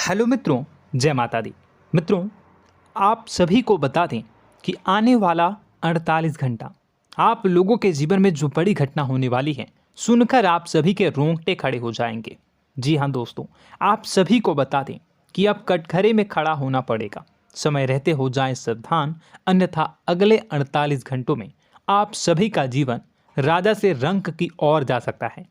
Hello मित्रों, जय माता दी। मित्रों, आप सभी को बता दें कि आने वाला 48 घंटा आप लोगों के जीवन में जो बड़ी घटना होने वाली है, सुनकर आप सभी के रोंगटे खड़े हो जाएंगे। जी हाँ दोस्तों, आप सभी को बता दें कि अब कटघरे में खड़ा होना पड़ेगा। समय रहते हो जाएं सावधान, अन्यथा अगले 48 घंटों में आप सभी का जीवन राजा से रंक की ओर जा सकता है।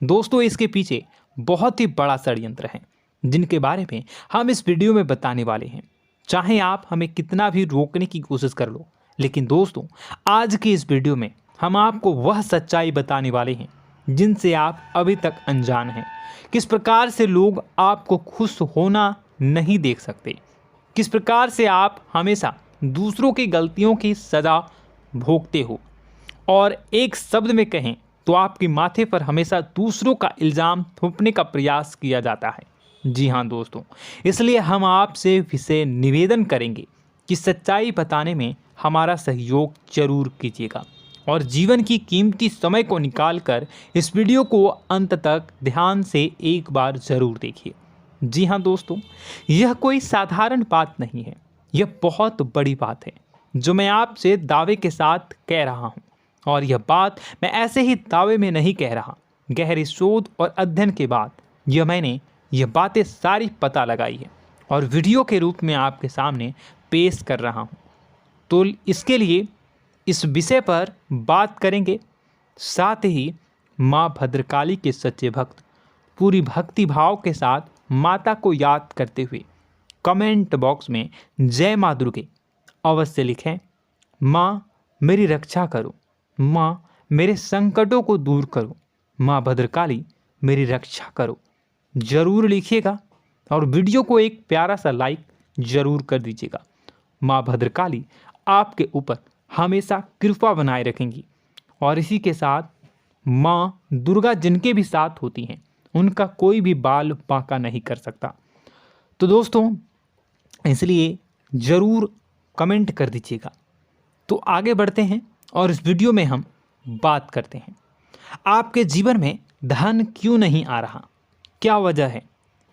दोस्तों, इसके पीछे बहुत ही बड़ा षड्यंत्र है जिनके बारे में हम इस वीडियो में बताने वाले हैं। चाहे आप हमें कितना भी रोकने की कोशिश कर लो, लेकिन दोस्तों आज की इस वीडियो में हम आपको वह सच्चाई बताने वाले हैं जिनसे आप अभी तक अनजान हैं। किस प्रकार से लोग आपको खुश होना नहीं देख सकते, किस प्रकार से आप हमेशा दूसरों की गलतियों की सज़ा भोगते हो, और एक शब्द में कहें तो आपके माथे पर हमेशा दूसरों का इल्ज़ाम थोपने का प्रयास किया जाता है। जी हाँ दोस्तों, इसलिए हम आपसे विशेष निवेदन करेंगे कि सच्चाई बताने में हमारा सहयोग जरूर कीजिएगा और जीवन की कीमती समय को निकालकर इस वीडियो को अंत तक ध्यान से एक बार ज़रूर देखिए। जी हाँ दोस्तों, यह कोई साधारण बात नहीं है, यह बहुत बड़ी बात है जो मैं आपसे दावे के साथ कह रहा हूँ। और यह बात मैं ऐसे ही दावे में नहीं कह रहा, गहरी शोध और अध्ययन के बाद मैंने यह बातें सारी पता लगाई है और वीडियो के रूप में आपके सामने पेश कर रहा हूँ। तो इसके लिए इस विषय पर बात करेंगे। साथ ही माँ भद्रकाली के सच्चे भक्त पूरी भक्ति भाव के साथ माता को याद करते हुए कमेंट बॉक्स में जय माँ दुर्गे अवश्य लिखें। माँ मेरी रक्षा करो, माँ मेरे संकटों को दूर करो, माँ भद्रकाली मेरी रक्षा करो, ज़रूर लिखिएगा और वीडियो को एक प्यारा सा लाइक ज़रूर कर दीजिएगा। माँ भद्रकाली आपके ऊपर हमेशा कृपा बनाए रखेंगी और इसी के साथ माँ दुर्गा जिनके भी साथ होती हैं उनका कोई भी बाल बांका नहीं कर सकता। तो दोस्तों, इसलिए ज़रूर कमेंट कर दीजिएगा। तो आगे बढ़ते हैं और इस वीडियो में हम बात करते हैं, आपके जीवन में धन क्यों नहीं आ रहा, क्या वजह है।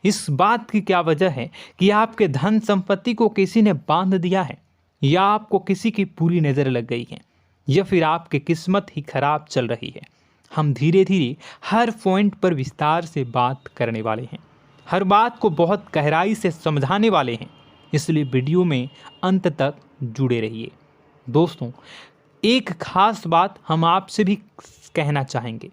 इस बात की क्या वजह है कि आपके धन संपत्ति को किसी ने बांध दिया है, या आपको किसी की पूरी नज़र लग गई है, या फिर आपकी किस्मत ही खराब चल रही है। हम धीरे धीरे हर पॉइंट पर विस्तार से बात करने वाले हैं, हर बात को बहुत गहराई से समझाने वाले हैं, इसलिए वीडियो में अंत तक जुड़े रहिए। दोस्तों, एक खास बात हम आपसे भी कहना चाहेंगे।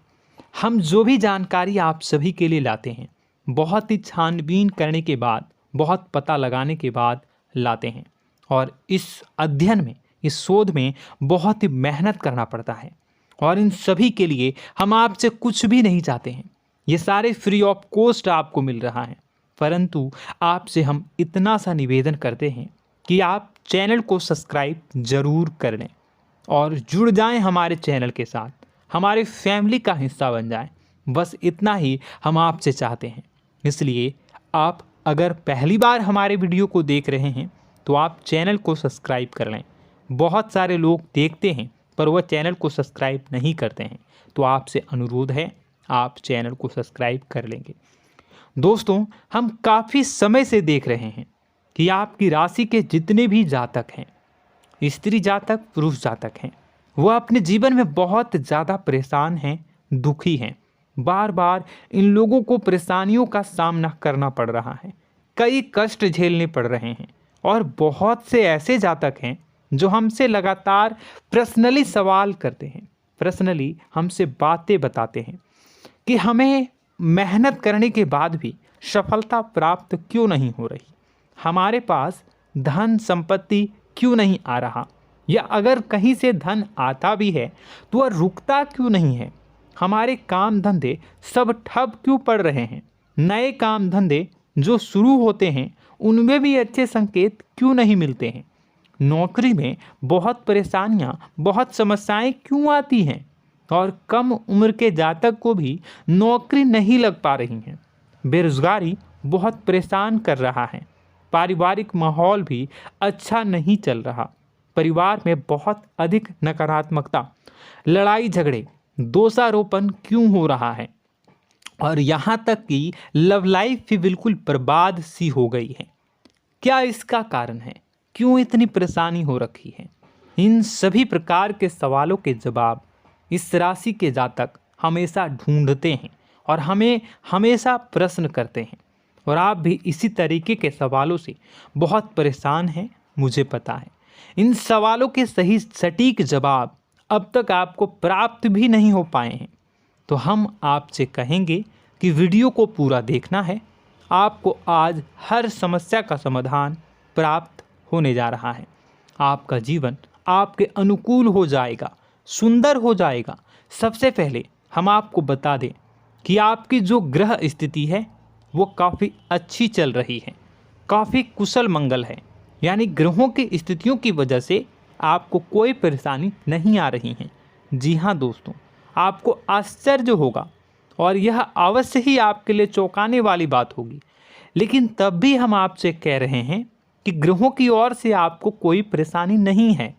हम जो भी जानकारी आप सभी के लिए लाते हैं, बहुत ही छानबीन करने के बाद, बहुत पता लगाने के बाद लाते हैं, और इस अध्ययन में, इस शोध में बहुत ही मेहनत करना पड़ता है। और इन सभी के लिए हम आपसे कुछ भी नहीं चाहते हैं, ये सारे फ्री ऑफ कॉस्ट आपको मिल रहा है। परंतु आपसे हम इतना सा निवेदन करते हैं कि आप चैनल को सब्सक्राइब ज़रूर कर लें और जुड़ जाएं हमारे चैनल के साथ, हमारे फैमिली का हिस्सा बन जाएं। बस इतना ही हम आपसे चाहते हैं। इसलिए आप अगर पहली बार हमारे वीडियो को देख रहे हैं तो आप चैनल को सब्सक्राइब कर लें। बहुत सारे लोग देखते हैं पर वह चैनल को सब्सक्राइब नहीं करते हैं, तो आपसे अनुरोध है आप चैनल को सब्सक्राइब कर लेंगे। दोस्तों, हम काफ़ी समय से देख रहे हैं कि आपकी राशि के जितने भी जातक हैं, स्त्री जातक, पुरुष जातक हैं, वह अपने जीवन में बहुत ज़्यादा परेशान हैं, दुखी हैं। बार बार इन लोगों को परेशानियों का सामना करना पड़ रहा है, कई कष्ट झेलने पड़ रहे हैं। और बहुत से ऐसे जातक हैं जो हमसे लगातार पर्सनली सवाल करते हैं, पर्सनली हमसे बातें बताते हैं कि हमें मेहनत करने के बाद भी सफलता प्राप्त क्यों नहीं हो रही, हमारे पास धन संपत्ति क्यों नहीं आ रहा, या अगर कहीं से धन आता भी है तो वह रुकता क्यों नहीं है, हमारे काम धंधे सब ठप क्यों पड़ रहे हैं, नए काम धंधे जो शुरू होते हैं उनमें भी अच्छे संकेत क्यों नहीं मिलते हैं, नौकरी में बहुत परेशानियां, बहुत समस्याएं क्यों आती हैं, और कम उम्र के जातक को भी नौकरी नहीं लग पा रही हैं, बेरोजगारी बहुत परेशान कर रहा है, पारिवारिक माहौल भी अच्छा नहीं चल रहा, परिवार में बहुत अधिक नकारात्मकता, लड़ाई झगड़े, दोषारोपण क्यों हो रहा है, और यहाँ तक कि लव लाइफ भी बिल्कुल बर्बाद सी हो गई है। क्या इसका कारण है? क्यों इतनी परेशानी हो रखी है? इन सभी प्रकार के सवालों के जवाब इस राशि के जातक हमेशा ढूंढते हैं और हमें हमेशा प्रश्न करते हैं। और आप भी इसी तरीके के सवालों से बहुत परेशान हैं, मुझे पता है। इन सवालों के सही सटीक जवाब अब तक आपको प्राप्त भी नहीं हो पाए हैं, तो हम आपसे कहेंगे कि वीडियो को पूरा देखना है। आपको आज हर समस्या का समाधान प्राप्त होने जा रहा है। आपका जीवन आपके अनुकूल हो जाएगा, सुंदर हो जाएगा। सबसे पहले हम आपको बता दें कि आपकी जो ग्रह स्थिति है वो काफ़ी अच्छी चल रही है, काफ़ी कुशल मंगल है। यानी ग्रहों की स्थितियों की वजह से आपको कोई परेशानी नहीं आ रही है। जी हाँ दोस्तों, आपको आश्चर्य होगा और यह अवश्य ही आपके लिए चौंकाने वाली बात होगी, लेकिन तब भी हम आपसे कह रहे हैं कि ग्रहों की ओर से आपको कोई परेशानी नहीं है।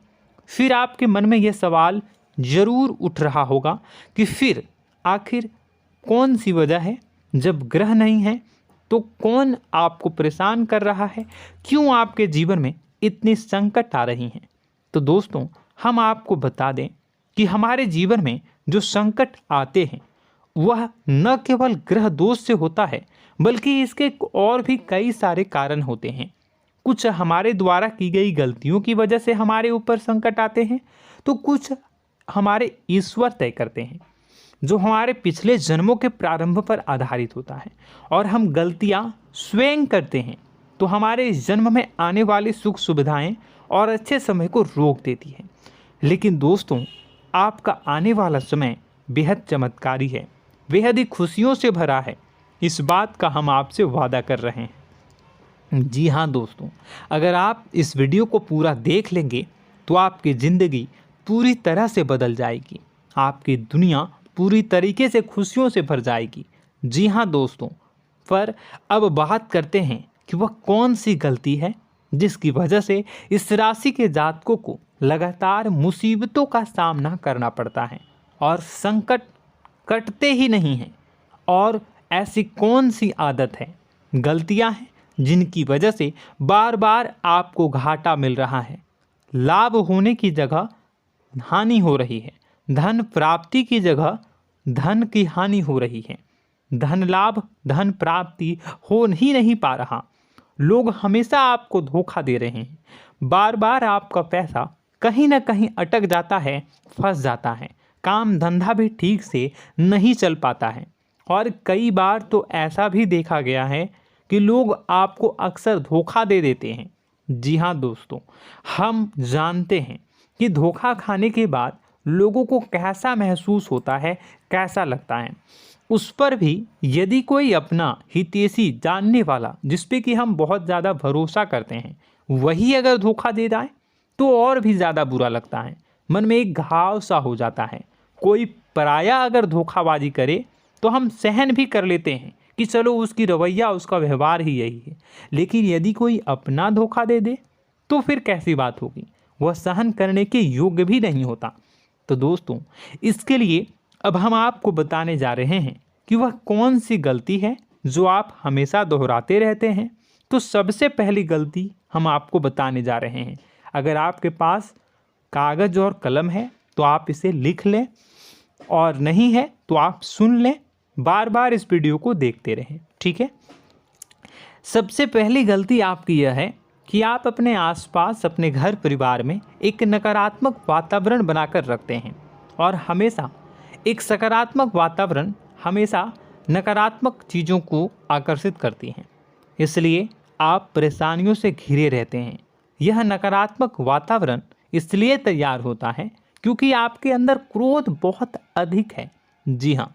फिर आपके मन में यह सवाल जरूर उठ रहा होगा कि फिर आखिर कौन सी वजह है? जब ग्रह नहीं है तो कौन आपको परेशान कर रहा है? क्यों आपके जीवन में इतनी संकट आ रही हैं? तो दोस्तों, हम आपको बता दें कि हमारे जीवन में जो संकट आते हैं वह न केवल ग्रह दोष से होता है, बल्कि इसके और भी कई सारे कारण होते हैं। कुछ हमारे द्वारा की गई गलतियों की वजह से हमारे ऊपर संकट आते हैं, तो कुछ हमारे ईश्वर तय करते हैं, जो हमारे पिछले जन्मों के प्रारंभ पर आधारित होता है। और हम गलतियां स्वयं करते हैं तो हमारे इस जन्म में आने वाली सुख सुविधाएं और अच्छे समय को रोक देती है। लेकिन दोस्तों, आपका आने वाला समय बेहद चमत्कारी है, बेहद ही खुशियों से भरा है। इस बात का हम आपसे वादा कर रहे हैं। जी हाँ दोस्तों, अगर आप इस वीडियो को पूरा देख लेंगे तो आपकी ज़िंदगी पूरी तरह से बदल जाएगी, आपकी दुनिया पूरी तरीके से खुशियों से भर जाएगी। जी हाँ दोस्तों, पर अब बात करते हैं कि वह कौन सी गलती है जिसकी वजह से इस राशि के जातकों को लगातार मुसीबतों का सामना करना पड़ता है और संकट कटते ही नहीं हैं। और ऐसी कौन सी आदत है, गलतियां हैं जिनकी वजह से बार बार आपको घाटा मिल रहा है, लाभ होने की जगह हानि हो रही है, धन प्राप्ति की जगह धन की हानि हो रही है, धन लाभ धन प्राप्ति हो ही नहीं पा रहा, लोग हमेशा आपको धोखा दे रहे हैं, बार बार आपका पैसा कहीं ना कहीं अटक जाता है, फंस जाता है, काम धंधा भी ठीक से नहीं चल पाता है। और कई बार तो ऐसा भी देखा गया है कि लोग आपको अक्सर धोखा दे देते हैं। जी हाँ दोस्तों, हम जानते हैं कि धोखा खाने के बाद लोगों को कैसा महसूस होता है, कैसा लगता है। उस पर भी यदि कोई अपना हितैषी जानने वाला, जिस पे कि हम बहुत ज़्यादा भरोसा करते हैं, वही अगर धोखा दे जाए तो और भी ज़्यादा बुरा लगता है, मन में एक घाव सा हो जाता है। कोई पराया अगर धोखाबाजी करे तो हम सहन भी कर लेते हैं कि चलो उसकी रवैया उसका व्यवहार ही यही है, लेकिन यदि कोई अपना धोखा दे दे तो फिर कैसी बात होगी, वह सहन करने के योग्य भी नहीं होता। तो दोस्तों, इसके लिए अब हम आपको बताने जा रहे हैं कि वह कौन सी गलती है जो आप हमेशा दोहराते रहते हैं। तो सबसे पहली गलती हम आपको बताने जा रहे हैं। अगर आपके पास कागज़ और कलम है तो आप इसे लिख लें, और नहीं है तो आप सुन लें, बार बार इस वीडियो को देखते रहें, ठीक है। सबसे पहली गलती आपकी यह है कि आप अपने आसपास, अपने घर परिवार में एक नकारात्मक वातावरण बनाकर रखते हैं, और हमेशा एक सकारात्मक वातावरण हमेशा नकारात्मक चीज़ों को आकर्षित करती हैं। इसलिए आप परेशानियों से घिरे रहते हैं। यह नकारात्मक वातावरण इसलिए तैयार होता है क्योंकि आपके अंदर क्रोध बहुत अधिक है। जी हाँ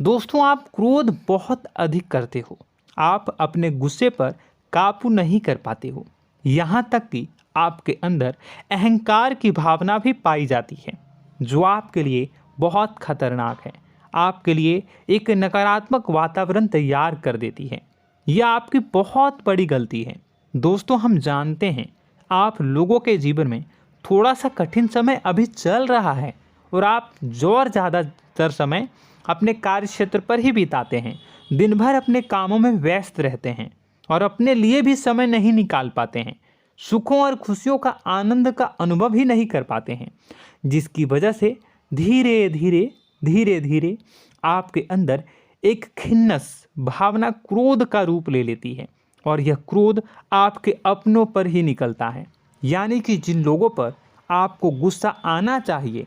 दोस्तों, आप क्रोध बहुत अधिक करते हो, आप अपने गुस्से पर काबू नहीं कर पाते हो, यहाँ तक कि आपके अंदर अहंकार की भावना भी पाई जाती है, जो आपके लिए बहुत खतरनाक है, आपके लिए एक नकारात्मक वातावरण तैयार कर देती है। यह आपकी बहुत बड़ी गलती है। दोस्तों, हम जानते हैं आप लोगों के जीवन में थोड़ा सा कठिन समय अभी चल रहा है और आप और ज़्यादा अधिकतर समय अपने कार्य क्षेत्र पर ही बिताते हैं, दिन भर अपने कामों में व्यस्त रहते हैं और अपने लिए भी समय नहीं निकाल पाते हैं, सुखों और खुशियों का आनंद का अनुभव ही नहीं कर पाते हैं, जिसकी वजह से धीरे धीरे आपके अंदर एक खिन्नस भावना क्रोध का रूप ले लेती है और यह क्रोध आपके अपनों पर ही निकलता है। यानी कि जिन लोगों पर आपको गुस्सा आना चाहिए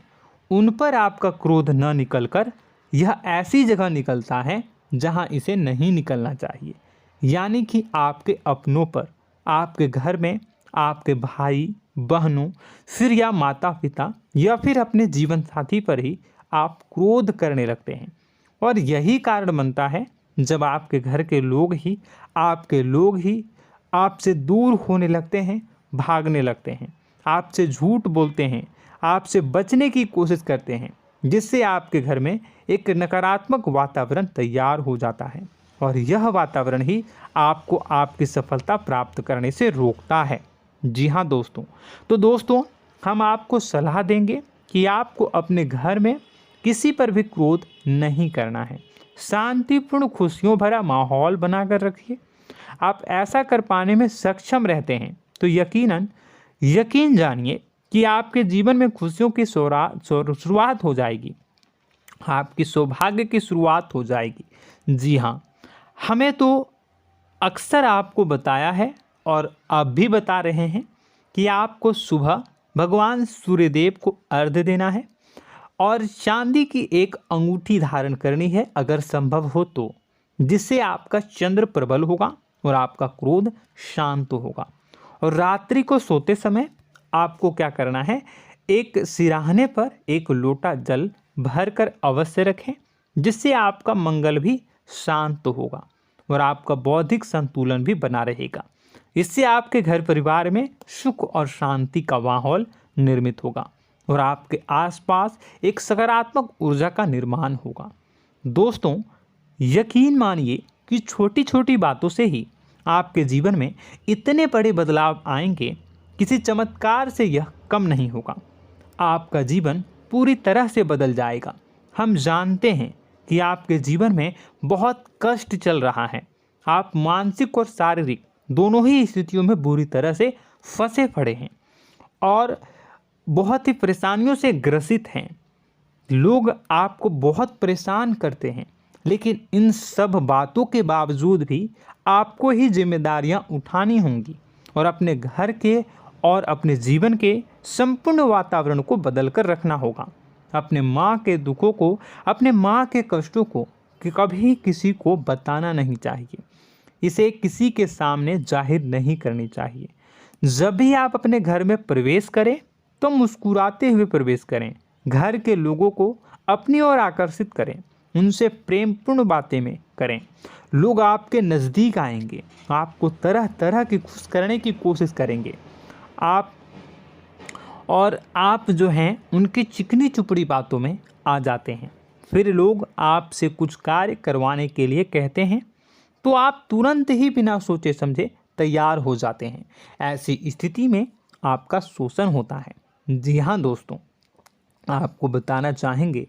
उन पर आपका क्रोध न निकलकर यह ऐसी जगह निकलता है जहां इसे नहीं निकलना चाहिए। यानी कि आपके अपनों पर, आपके घर में आपके भाई बहनों, फिर या माता पिता या फिर अपने जीवन साथी पर ही आप क्रोध करने लगते हैं। और यही कारण बनता है जब आपके घर के लोग ही आपसे दूर होने लगते हैं, भागने लगते हैं, आपसे झूठ बोलते हैं, आपसे बचने की कोशिश करते हैं, जिससे आपके घर में एक नकारात्मक वातावरण तैयार हो जाता है और यह वातावरण ही आपको आपकी सफलता प्राप्त करने से रोकता है। जी हाँ दोस्तों, तो दोस्तों हम आपको सलाह देंगे कि आपको अपने घर में किसी पर भी क्रोध नहीं करना है। शांतिपूर्ण खुशियों भरा माहौल बनाकर रखिए। आप ऐसा कर पाने में सक्षम रहते हैं तो यकीन जानिए कि आपके जीवन में खुशियों की शुरुआत हो जाएगी, आपकी सौभाग्य की शुरुआत हो जाएगी। जी हाँ, हमें तो अक्सर आपको बताया है और अब भी बता रहे हैं कि आपको सुबह भगवान सूर्यदेव को अर्घ्य देना है और चांदी की एक अंगूठी धारण करनी है अगर संभव हो तो, जिससे आपका चंद्र प्रबल होगा और आपका क्रोध शांत होगा। और रात्रि को सोते समय आपको क्या करना है, एक सिराहने पर एक लोटा जल भरकर अवश्य रखें, जिससे आपका मंगल भी शांत होगा और आपका बौद्धिक संतुलन भी बना रहेगा। इससे आपके घर परिवार में सुख और शांति का माहौल निर्मित होगा और आपके आसपास एक सकारात्मक ऊर्जा का निर्माण होगा। दोस्तों यकीन मानिए कि छोटी छोटी बातों से ही आपके जीवन में इतने बड़े बदलाव आएंगे, किसी चमत्कार से यह कम नहीं होगा। आपका जीवन पूरी तरह से बदल जाएगा। हम जानते हैं कि आपके जीवन में बहुत कष्ट चल रहा है, आप मानसिक और शारीरिक दोनों ही स्थितियों में बुरी तरह से फंसे पड़े हैं और बहुत ही परेशानियों से ग्रसित हैं। लोग आपको बहुत परेशान करते हैं, लेकिन इन सब बातों के बावजूद भी आपको ही जिम्मेदारियां उठानी होंगी और अपने घर के और अपने जीवन के संपूर्ण वातावरण को बदल कर रखना होगा। अपने माँ के दुखों को, अपने माँ के कष्टों को कभी किसी को बताना नहीं चाहिए, इसे किसी के सामने जाहिर नहीं करनी चाहिए। जब भी आप अपने घर में प्रवेश करें तो मुस्कुराते हुए प्रवेश करें, घर के लोगों को अपनी ओर आकर्षित करें, उनसे प्रेमपूर्ण बातें में करें। लोग आपके नज़दीक आएंगे, आपको तरह तरह की खुश करने की कोशिश करेंगे। आप जो हैं उनकी चिकनी चुपड़ी बातों में आ जाते हैं। फिर लोग आपसे कुछ कार्य करवाने के लिए कहते हैं तो आप तुरंत ही बिना सोचे समझे तैयार हो जाते हैं। ऐसी स्थिति में आपका शोषण होता है। जी हाँ दोस्तों, आपको बताना चाहेंगे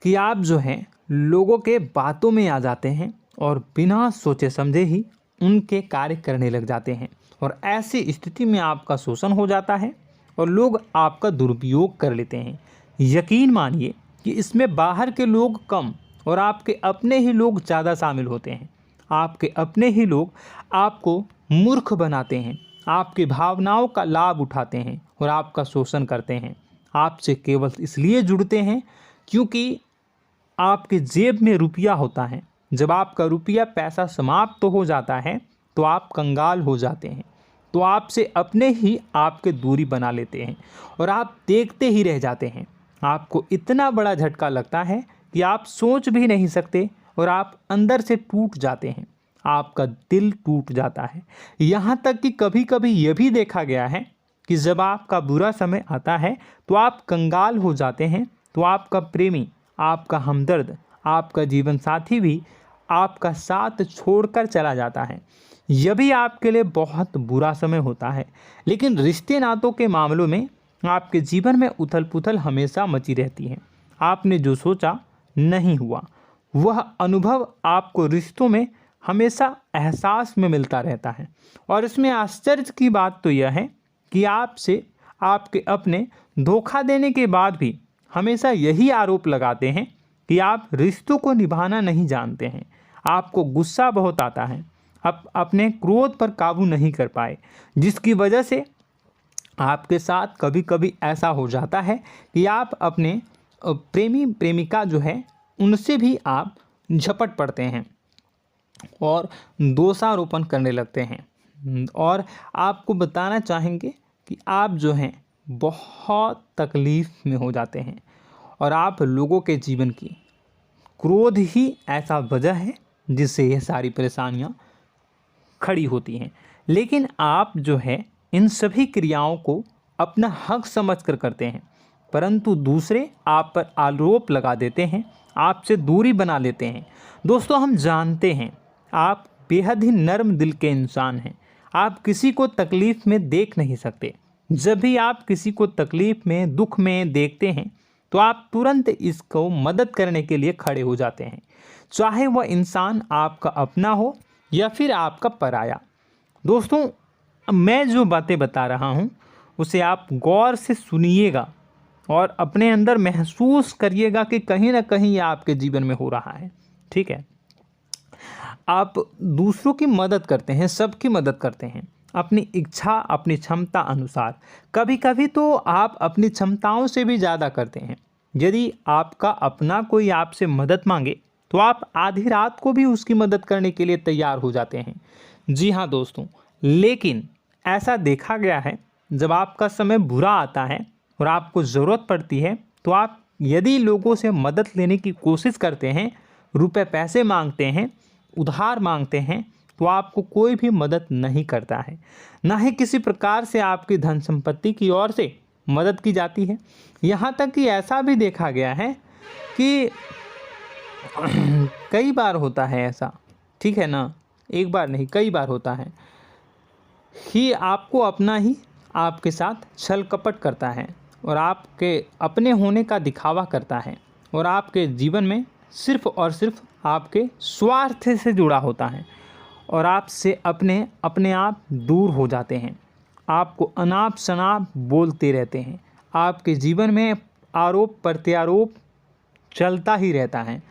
कि आप जो हैं लोगों के बातों में आ जाते हैं और बिना सोचे समझे ही उनके कार्य करने लग जाते हैं और ऐसी स्थिति में आपका शोषण हो जाता है और लोग आपका दुरुपयोग कर लेते हैं। यकीन मानिए कि इसमें बाहर के लोग कम और आपके अपने ही लोग ज़्यादा शामिल होते हैं। आपके अपने ही लोग आपको मूर्ख बनाते हैं, आपकी भावनाओं का लाभ उठाते हैं और आपका शोषण करते हैं। आपसे केवल इसलिए जुड़ते हैं क्योंकि आपके जेब में रुपया होता है। जब आपका रुपया पैसा समाप्त हो जाता है तो आप कंगाल हो जाते हैं, तो आपसे अपने ही आपके दूरी बना लेते हैं और आप देखते ही रह जाते हैं। आपको इतना बड़ा झटका लगता है कि आप सोच भी नहीं सकते और आप अंदर से टूट जाते हैं, आपका दिल टूट जाता है। यहाँ तक कि कभी कभी यह भी देखा गया है कि जब आपका बुरा समय आता है तो आप कंगाल हो जाते हैं, तो आपका प्रेमी, आपका हमदर्द, आपका जीवन साथी भी आपका साथ छोड़कर चला जाता है। यह भी आपके लिए बहुत बुरा समय होता है। लेकिन रिश्ते नातों के मामलों में आपके जीवन में उथल पुथल हमेशा मची रहती है। आपने जो सोचा नहीं हुआ। वह अनुभव आपको रिश्तों में हमेशा एहसास में मिलता रहता है। और इसमें आश्चर्य की बात तो यह है कि आपसे आपके अपने धोखा देने के बाद भी हमेशा यही आरोप लगाते हैं कि आप रिश्तों को निभाना नहीं जानते हैं। आपको गुस्सा बहुत आता है, अपने क्रोध पर काबू नहीं कर पाए, जिसकी वजह से आपके साथ कभी कभी ऐसा हो जाता है कि आप अपने प्रेमी प्रेमिका जो है उनसे भी आप झपट पड़ते हैं और दोषारोपण करने लगते हैं। और आपको बताना चाहेंगे कि आप जो हैं बहुत तकलीफ़ में हो जाते हैं और आप लोगों के जीवन की क्रोध ही ऐसा वजह है जिससे ये सारी परेशानियां खड़ी होती हैं। लेकिन आप जो है इन सभी क्रियाओं को अपना हक समझकर करते हैं, परंतु दूसरे आप पर आरोप लगा देते हैं, आपसे दूरी बना लेते हैं। दोस्तों, हम जानते हैं आप बेहद ही नर्म दिल के इंसान हैं। आप किसी को तकलीफ़ में देख नहीं सकते। जब भी आप किसी को तकलीफ़ में, दुख में देखते हैं तो आप तुरंत इसको मदद करने के लिए खड़े हो जाते हैं, चाहे वह इंसान आपका अपना हो या फिर आपका पराया। दोस्तों, मैं जो बातें बता रहा हूँ उसे आप गौर से सुनिएगा और अपने अंदर महसूस करिएगा कि कहीं ना कहीं ये आपके जीवन में हो रहा है। ठीक है, आप दूसरों की मदद करते हैं, सबकी मदद करते हैं अपनी इच्छा, अपनी क्षमता अनुसार। कभी कभी तो आप अपनी क्षमताओं से भी ज़्यादा करते हैं। यदि आपका अपना कोई आपसे मदद मांगे तो आप आधी रात को भी उसकी मदद करने के लिए तैयार हो जाते हैं। जी हाँ दोस्तों, लेकिन ऐसा देखा गया है जब आपका समय बुरा आता है और आपको ज़रूरत पड़ती है तो आप यदि लोगों से मदद लेने की कोशिश करते हैं, रुपए पैसे मांगते हैं, उधार मांगते हैं, तो आपको कोई भी मदद नहीं करता है। ना ही किसी प्रकार से आपकी धन संपत्ति की ओर से मदद की जाती है। यहाँ तक कि ऐसा भी देखा गया है कि कई बार होता है ऐसा, ठीक है ना, एक बार नहीं कई बार होता है कि आपको अपना ही आपके साथ छल कपट करता है और आपके अपने होने का दिखावा करता है और आपके जीवन में सिर्फ और सिर्फ आपके स्वार्थ से जुड़ा होता है और आपसे अपने आप दूर हो जाते हैं। आपको अनाप शनाप बोलते रहते हैं। आपके जीवन में आरोप प्रत्यारोप चलता ही रहता है।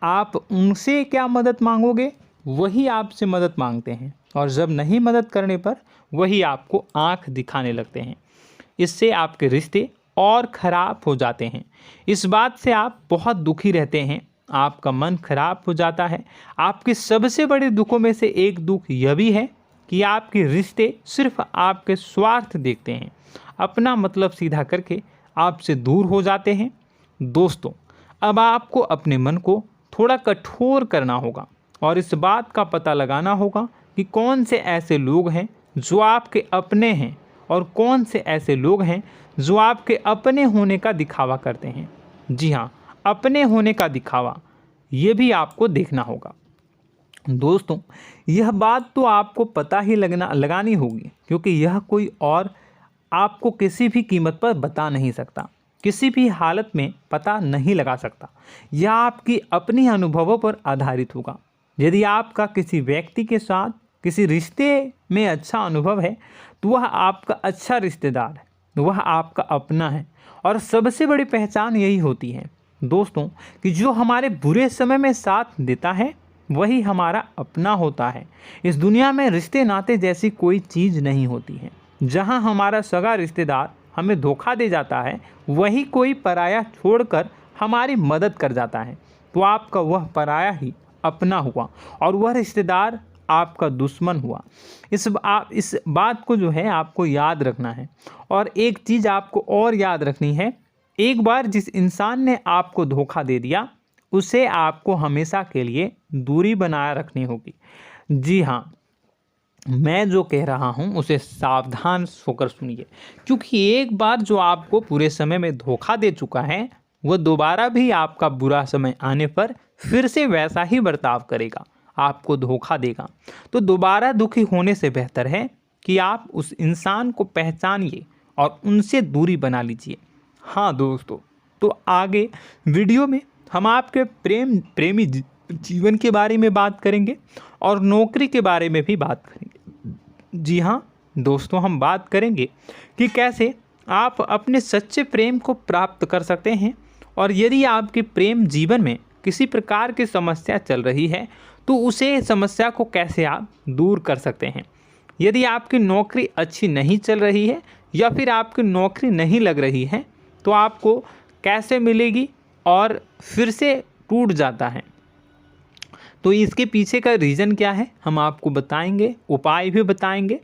आप उनसे क्या मदद मांगोगे, वही आपसे मदद मांगते हैं और जब नहीं मदद करने पर वही आपको आंख दिखाने लगते हैं। इससे आपके रिश्ते और ख़राब हो जाते हैं। इस बात से आप बहुत दुखी रहते हैं, आपका मन खराब हो जाता है। आपके सबसे बड़े दुखों में से एक दुख यह भी है कि आपके रिश्ते सिर्फ आपके स्वार्थ देखते हैं, अपना मतलब सीधा करके आपसे दूर हो जाते हैं। दोस्तों, अब आपको अपने मन को थोड़ा कठोर करना होगा और इस बात का पता लगाना होगा कि कौन से ऐसे लोग हैं जो आपके अपने हैं और कौन से ऐसे लोग हैं जो आपके अपने होने का दिखावा करते हैं। जी हाँ, अपने होने का दिखावा, ये भी आपको देखना होगा। दोस्तों, यह बात तो आपको पता ही लगानी होगी, क्योंकि यह कोई और आपको किसी भी कीमत पर बता नहीं सकता, किसी भी हालत में पता नहीं लगा सकता। यह आपकी अपनी अनुभवों पर आधारित होगा। यदि आपका किसी व्यक्ति के साथ किसी रिश्ते में अच्छा अनुभव है तो वह आपका अच्छा रिश्तेदार है, वह आपका अपना है। और सबसे बड़ी पहचान यही होती है दोस्तों कि जो हमारे बुरे समय में साथ देता है वही हमारा अपना होता है। इस दुनिया में रिश्ते नाते जैसी कोई चीज़ नहीं होती है। जहां हमारा सगा रिश्तेदार हमें धोखा दे जाता है, वही कोई पराया छोड़कर हमारी मदद कर जाता है, तो आपका वह पराया ही अपना हुआ और वह रिश्तेदार आपका दुश्मन हुआ। इस बात को जो है आपको याद रखना है। और एक चीज़ आपको और याद रखनी है, एक बार जिस इंसान ने आपको धोखा दे दिया उसे आपको हमेशा के लिए दूरी बनाए रखनी होगी। जी हाँ, मैं जो कह रहा हूँ उसे सावधान होकर सुनिए, क्योंकि एक बार जो आपको पूरे समय में धोखा दे चुका है वह दोबारा भी आपका बुरा समय आने पर फिर से वैसा ही बर्ताव करेगा, आपको धोखा देगा। तो दोबारा दुखी होने से बेहतर है कि आप उस इंसान को पहचानिए और उनसे दूरी बना लीजिए। हाँ दोस्तों, तो आगे वीडियो में हम आपके प्रेमी जीवन के बारे में बात करेंगे और नौकरी के बारे में भी बात करेंगे। जी हाँ दोस्तों, हम बात करेंगे कि कैसे आप अपने सच्चे प्रेम को प्राप्त कर सकते हैं, और यदि आपके प्रेम जीवन में किसी प्रकार की समस्या चल रही है तो उसे समस्या को कैसे आप दूर कर सकते हैं। यदि आपकी नौकरी अच्छी नहीं चल रही है या फिर आपकी नौकरी नहीं लग रही है तो आपको कैसे मिलेगी और फिर से टूट जाता है, तो इसके पीछे का रीज़न क्या है हम आपको बताएंगे, उपाय भी बताएंगे।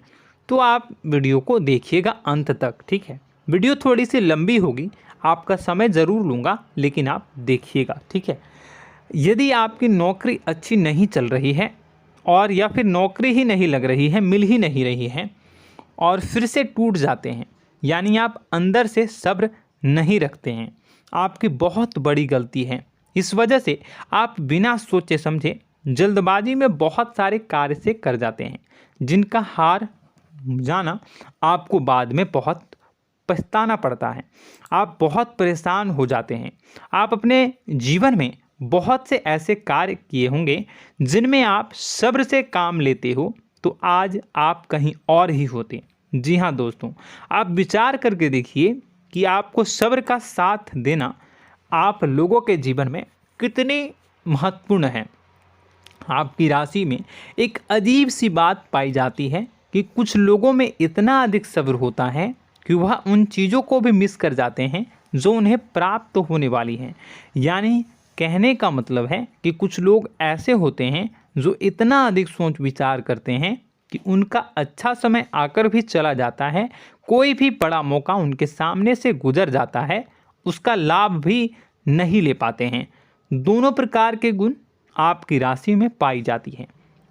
तो आप वीडियो को देखिएगा अंत तक, ठीक है। वीडियो थोड़ी सी लंबी होगी, आपका समय ज़रूर लूँगा, लेकिन आप देखिएगा, ठीक है। यदि आपकी नौकरी अच्छी नहीं चल रही है और या फिर नौकरी ही नहीं लग रही है, मिल ही नहीं रही है और फिर से टूट जाते हैं, यानी आप अंदर से सब्र नहीं रखते हैं, आपकी बहुत बड़ी गलती है। इस वजह से आप बिना सोचे समझे जल्दबाजी में बहुत सारे कार्य से कर जाते हैं, जिनका हार जाना आपको बाद में बहुत पछताना पड़ता है। आप बहुत परेशान हो जाते हैं। आप अपने जीवन में बहुत से ऐसे कार्य किए होंगे जिनमें आप सब्र से काम लेते हो, तो आज आप कहीं और ही होते। जी हाँ दोस्तों, आप विचार करके देखिए कि आपको सब्र का साथ देना आप लोगों के जीवन में कितने महत्वपूर्ण है। आपकी राशि में एक अजीब सी बात पाई जाती है कि कुछ लोगों में इतना अधिक सब्र होता है कि वह उन चीज़ों को भी मिस कर जाते हैं जो उन्हें प्राप्त होने वाली हैं। यानी कहने का मतलब है कि कुछ लोग ऐसे होते हैं जो इतना अधिक सोच विचार करते हैं कि उनका अच्छा समय आकर भी चला जाता है, कोई भी बड़ा मौका उनके सामने से गुजर जाता है, उसका लाभ भी नहीं ले पाते हैं। दोनों प्रकार के गुण आपकी राशि में पाई जाती हैं।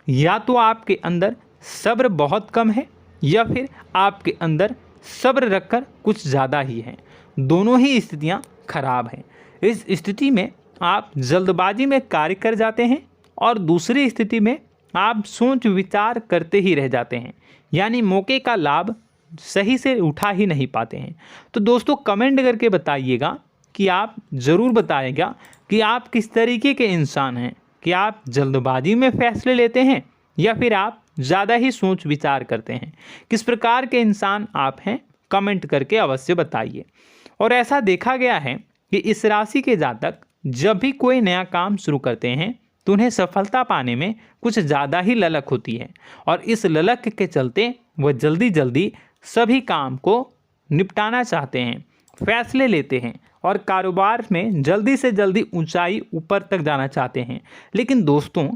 या तो आपके अंदर सब्र बहुत कम है या फिर आपके अंदर सब्र रखकर कुछ ज़्यादा ही है। दोनों ही स्थितियाँ खराब हैं। इस स्थिति में आप जल्दबाजी में कार्य कर जाते हैं और दूसरी स्थिति में आप सोच विचार करते ही रह जाते हैं, यानी मौके का लाभ सही से उठा ही नहीं पाते हैं। तो दोस्तों कमेंट करके बताइएगा कि आप ज़रूर बताइएगा कि आप किस तरीके के इंसान हैं, कि आप जल्दबाजी में फैसले लेते हैं या फिर आप ज़्यादा ही सोच विचार करते हैं। किस प्रकार के इंसान आप हैं, कमेंट करके अवश्य बताइए। और ऐसा देखा गया है कि इस राशि के जातक जब भी कोई नया काम शुरू करते हैं तो उन्हें सफलता पाने में कुछ ज़्यादा ही ललक होती है, और इस ललक के चलते वह जल्दी जल्दी सभी काम को निपटाना चाहते हैं, फैसले लेते हैं और कारोबार में जल्दी से जल्दी ऊंचाई ऊपर तक जाना चाहते हैं। लेकिन दोस्तों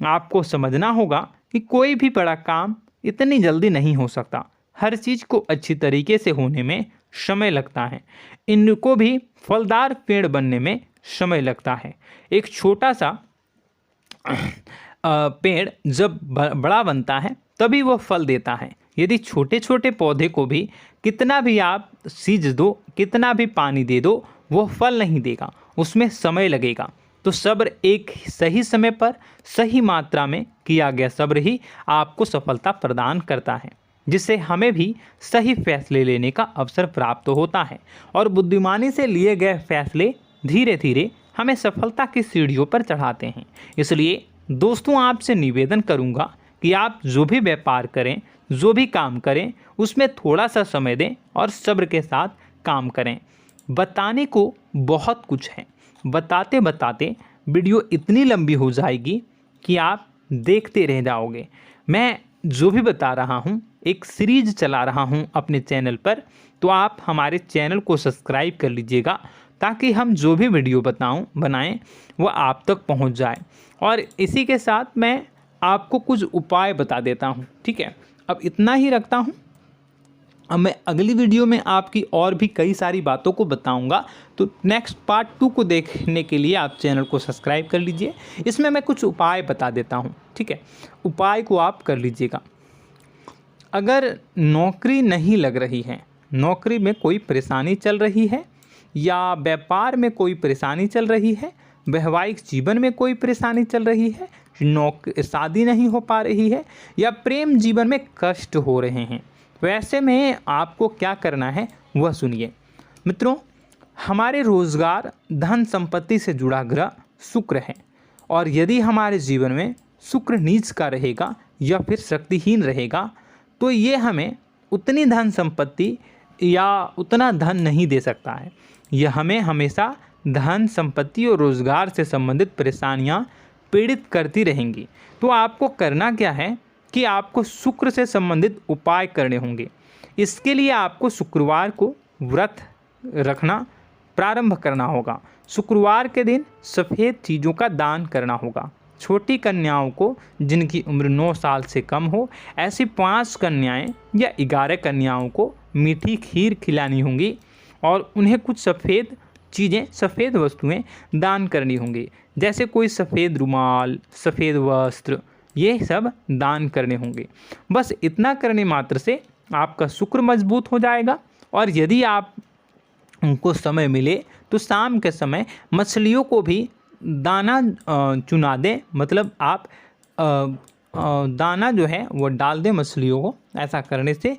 आपको समझना होगा कि कोई भी बड़ा काम इतनी जल्दी नहीं हो सकता। हर चीज़ को अच्छी तरीके से होने में समय लगता है। इनको भी फलदार पेड़ बनने में समय लगता है। एक छोटा सा पेड़ जब बड़ा बनता है तभी वो फल देता है। यदि छोटे छोटे पौधे को भी कितना भी आप सींच दो, कितना भी पानी दे दो, वो फल नहीं देगा, उसमें समय लगेगा। तो सब्र एक सही समय पर सही मात्रा में किया गया सब्र ही आपको सफलता प्रदान करता है, जिससे हमें भी सही फैसले लेने का अवसर प्राप्त होता है और बुद्धिमानी से लिए गए फैसले धीरे धीरे हमें सफलता की सीढ़ियों पर चढ़ाते हैं। इसलिए दोस्तों आपसे निवेदन करूंगा कि आप जो भी व्यापार करें, जो भी काम करें, उसमें थोड़ा सा समय दें और सब्र के साथ काम करें। बताने को बहुत कुछ है, बताते बताते वीडियो इतनी लंबी हो जाएगी कि आप देखते रह जाओगे। मैं जो भी बता रहा हूँ एक सीरीज चला रहा हूँ अपने चैनल पर, तो आप हमारे चैनल को सब्सक्राइब कर लीजिएगा ताकि हम जो भी वीडियो बनाएं वो आप तक पहुँच जाए। और इसी के साथ मैं आपको कुछ उपाय बता देता हूँ, ठीक है। अब इतना ही रखता हूँ। अब मैं अगली वीडियो में आपकी और भी कई सारी बातों को बताऊंगा, तो नेक्स्ट पार्ट 2 को देखने के लिए आप चैनल को सब्सक्राइब कर लीजिए। इसमें मैं कुछ उपाय बता देता हूं, ठीक है। उपाय को आप कर लीजिएगा। अगर नौकरी नहीं लग रही है, नौकरी में कोई परेशानी चल रही है, या व्यापार में कोई परेशानी चल रही है, वैवाहिक जीवन में कोई परेशानी चल रही है, शादी नहीं हो पा रही है, या प्रेम जीवन में कष्ट हो रहे हैं, वैसे में आपको क्या करना है वह सुनिए। मित्रों, हमारे रोजगार धन संपत्ति से जुड़ा ग्रह शुक्र है, और यदि हमारे जीवन में शुक्र नीच का रहेगा या फिर शक्तिहीन रहेगा तो ये हमें उतनी धन संपत्ति या उतना धन नहीं दे सकता है। यह हमें हमेशा धन संपत्ति और रोजगार से संबंधित परेशानियां पीड़ित करती रहेंगी। तो आपको करना क्या है कि आपको शुक्र से संबंधित उपाय करने होंगे। इसके लिए आपको शुक्रवार को व्रत रखना प्रारंभ करना होगा। शुक्रवार के दिन सफ़ेद चीज़ों का दान करना होगा। छोटी कन्याओं को जिनकी उम्र 9 साल से कम हो, ऐसी 5 कन्याएं या 11 कन्याओं को मीठी खीर खिलानी होंगी और उन्हें कुछ सफ़ेद चीज़ें, सफ़ेद वस्तुएं दान करनी होंगी, जैसे कोई सफ़ेद रुमाल, सफ़ेद वस्त्र, ये सब दान करने होंगे। बस इतना करने मात्र से आपका शुक्र मजबूत हो जाएगा। और यदि आप उनको समय मिले तो शाम के समय मछलियों को भी दाना चुना दें, मतलब आप दाना जो है वो डाल दें मछलियों को। ऐसा करने से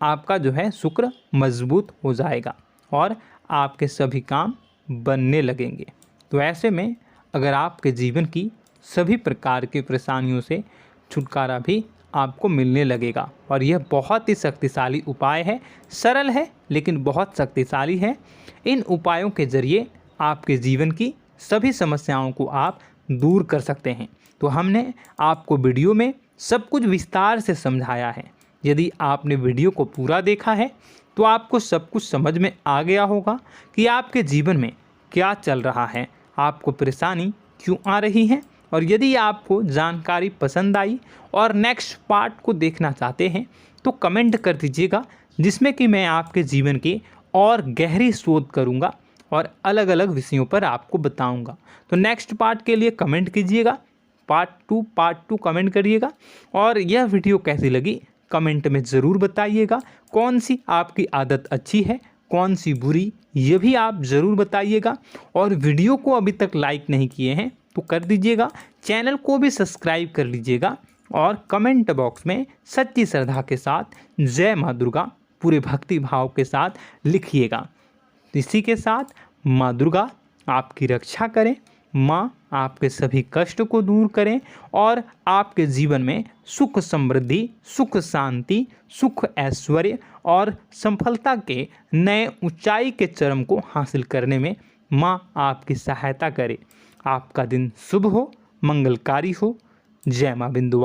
आपका जो है शुक्र मजबूत हो जाएगा और आपके सभी काम बनने लगेंगे। तो ऐसे में अगर आपके जीवन की सभी प्रकार की परेशानियों से छुटकारा भी आपको मिलने लगेगा। और यह बहुत ही शक्तिशाली उपाय है, सरल है लेकिन बहुत शक्तिशाली है। इन उपायों के ज़रिए आपके जीवन की सभी समस्याओं को आप दूर कर सकते हैं। तो हमने आपको वीडियो में सब कुछ विस्तार से समझाया है। यदि आपने वीडियो को पूरा देखा है तो आपको सब कुछ समझ में आ गया होगा कि आपके जीवन में क्या चल रहा है, आपको परेशानी क्यों आ रही है। और यदि आपको जानकारी पसंद आई और नेक्स्ट पार्ट को देखना चाहते हैं तो कमेंट कर दीजिएगा, जिसमें कि मैं आपके जीवन की और गहरी शोध करूंगा और अलग अलग विषयों पर आपको बताऊंगा। तो नेक्स्ट पार्ट के लिए कमेंट कीजिएगा, पार्ट टू कमेंट करिएगा। और यह वीडियो कैसी लगी कमेंट में ज़रूर बताइएगा। कौन सी आपकी आदत अच्छी है, कौन सी बुरी, ये भी आप ज़रूर बताइएगा। और वीडियो को अभी तक लाइक नहीं किए हैं तो कर दीजिएगा, चैनल को भी सब्सक्राइब कर लीजिएगा और कमेंट बॉक्स में सच्ची श्रद्धा के साथ जय माँ दुर्गा पूरे भक्ति भाव के साथ लिखिएगा। इसी के साथ माँ दुर्गा आपकी रक्षा करें, माँ आपके सभी कष्ट को दूर करें और आपके जीवन में सुख समृद्धि, सुख शांति, सुख ऐश्वर्य और सफलता के नए ऊंचाई के चरम को हासिल करने में माँ आपकी सहायता करे। आपका दिन शुभ हो, मंगलकारी हो। जय माँ बिंदु।